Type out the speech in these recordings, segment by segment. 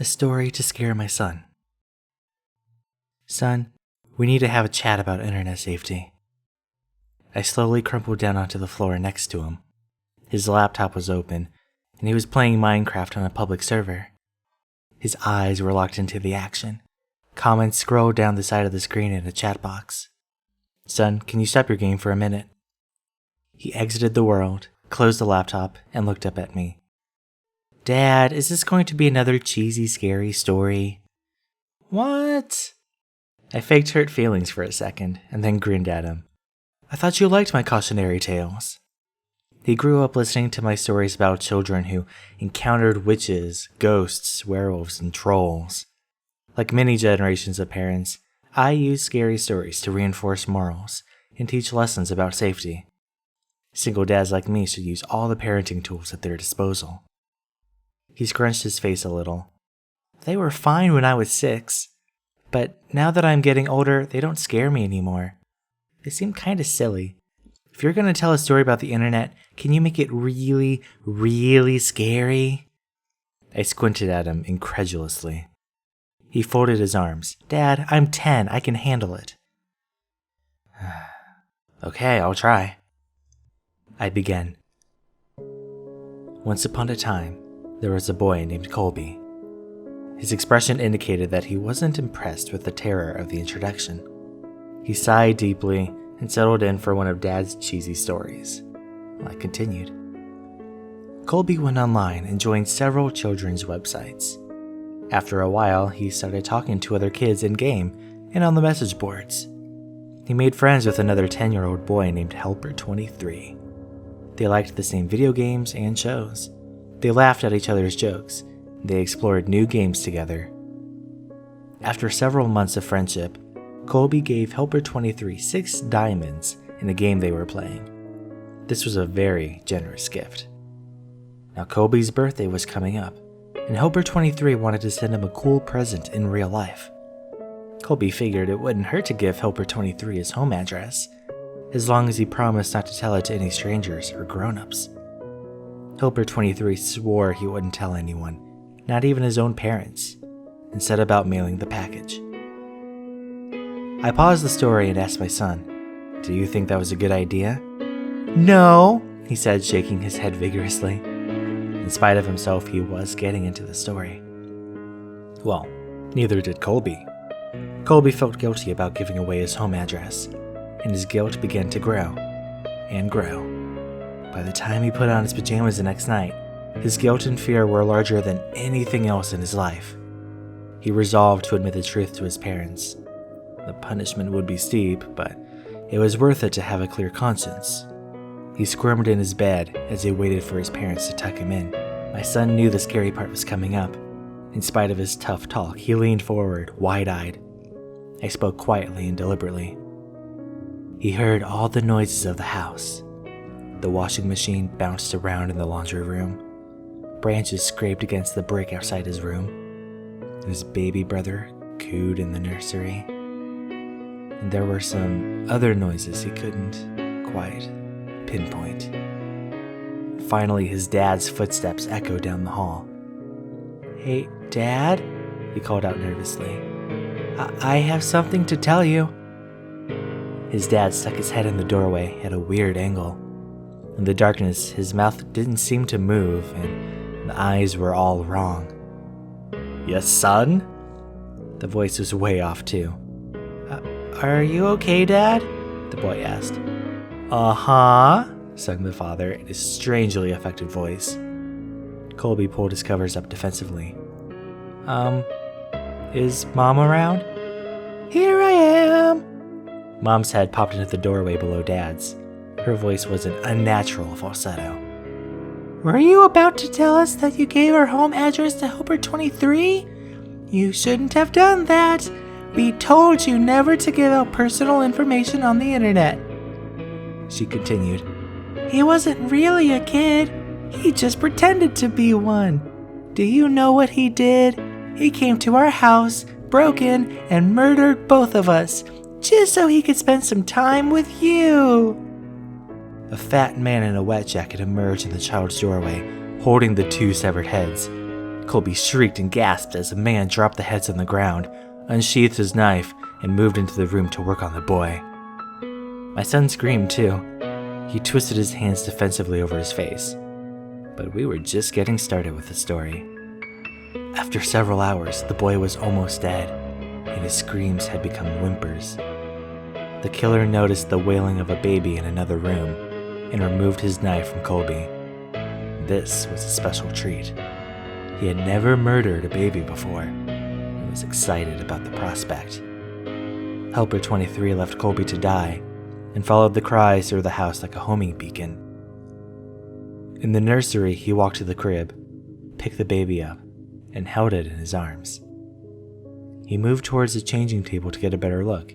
A story to scare my son. Son, we need to have a chat about internet safety. I slowly crumpled down onto the floor next to him. His laptop was open, and he was playing Minecraft on a public server. His eyes were locked into the action. Comments scrolled down the side of the screen in a chat box. Son, can you stop your game for a minute? He exited the world, closed the laptop, and looked up at me. Dad, is this going to be another cheesy, scary story? What? I faked hurt feelings for a second, and then grinned at him. I thought you liked my cautionary tales. He grew up listening to my stories about children who encountered witches, ghosts, werewolves, and trolls. Like many generations of parents, I use scary stories to reinforce morals and teach lessons about safety. Single dads like me should use all the parenting tools at their disposal. He scrunched his face a little. They were fine when I was 6, but now that I'm getting older, they don't scare me anymore. They seem kind of silly. If you're going to tell a story about the internet, can you make it really, really scary? I squinted at him incredulously. He folded his arms. Dad, I'm 10. I can handle it. Okay, I'll try. I began. Once upon a time, there was a boy named Colby. His expression indicated that he wasn't impressed with the terror of the introduction. He sighed deeply and settled in for one of Dad's cheesy stories. I continued. Colby went online and joined several children's websites. After a while, he started talking to other kids in-game and on the message boards. He made friends with another 10-year-old boy named Helper23. They liked the same video games and shows. They laughed at each other's jokes. They explored new games together. After several months of friendship, Colby gave Helper23 6 diamonds in the game they were playing. This was a very generous gift. Now Colby's birthday was coming up, and Helper23 wanted to send him a cool present in real life. Colby figured it wouldn't hurt to give Helper23 his home address, as long as he promised not to tell it to any strangers or grown-ups. Helper23 swore he wouldn't tell anyone, not even his own parents, and set about mailing the package. I paused the story and asked my son, "Do you think that was a good idea?" "No," he said, shaking his head vigorously. In spite of himself, he was getting into the story. Well, neither did Colby. Colby felt guilty about giving away his home address, and his guilt began to grow and grow. By the time he put on his pajamas the next night, his guilt and fear were larger than anything else in his life. He resolved to admit the truth to his parents. The punishment would be steep, but it was worth it to have a clear conscience. He squirmed in his bed as he waited for his parents to tuck him in. My son knew the scary part was coming up. In spite of his tough talk, he leaned forward, wide-eyed. I spoke quietly and deliberately. He heard all the noises of the house. The washing machine bounced around in the laundry room. Branches scraped against the brick outside his room. His baby brother cooed in the nursery. And there were some other noises he couldn't quite pinpoint. Finally, his dad's footsteps echoed down the hall. "Hey, Dad?" he called out nervously. I have something to tell you." His dad stuck his head in the doorway at a weird angle. In the darkness, his mouth didn't seem to move, and the eyes were all wrong. "Yes, son?" The voice was way off, too. Are you okay, Dad?" the boy asked. "Uh-huh," sung the father in a strangely affected voice. Colby pulled his covers up defensively. Is Mom around?" "Here I am." Mom's head popped into the doorway below Dad's. Her voice was an unnatural falsetto. "Were you about to tell us that you gave our home address to Helper23? You shouldn't have done that. We told you never to give out personal information on the internet." She continued. "He wasn't really a kid. He just pretended to be one. Do you know what he did? He came to our house, broke in, and murdered both of us, just so he could spend some time with you." A fat man in a wet jacket emerged in the child's doorway, holding the 2 severed heads. Colby shrieked and gasped as a man dropped the heads on the ground, unsheathed his knife, and moved into the room to work on the boy. My son screamed too. He twisted his hands defensively over his face. But we were just getting started with the story. After several hours, the boy was almost dead, and his screams had become whimpers. The killer noticed the wailing of a baby in another room and removed his knife from Colby. This was a special treat. He had never murdered a baby before and was excited about the prospect. Helper 23 left Colby to die and followed the cries through the house like a homing beacon. In the nursery, he walked to the crib, picked the baby up, and held it in his arms. He moved towards the changing table to get a better look,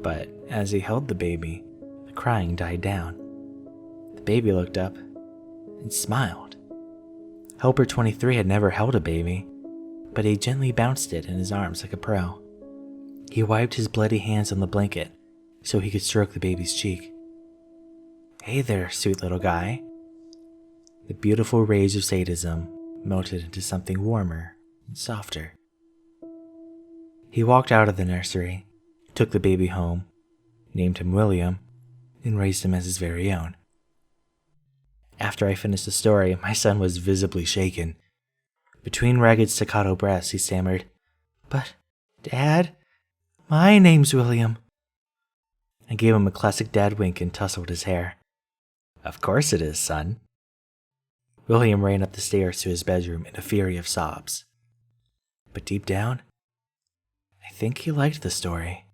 but as he held the baby, the crying died down. The baby looked up and smiled. Helper 23 had never held a baby, but he gently bounced it in his arms like a pro. He wiped his bloody hands on the blanket so he could stroke the baby's cheek. "Hey there, sweet little guy." The beautiful rage of sadism melted into something warmer and softer. He walked out of the nursery, took the baby home, named him William, and raised him as his very own. After I finished the story, my son was visibly shaken. Between ragged staccato breaths, he stammered, "But, Dad, my name's William." I gave him a classic dad wink and tousled his hair. "Of course it is, son." William ran up the stairs to his bedroom in a fury of sobs. But deep down, I think he liked the story.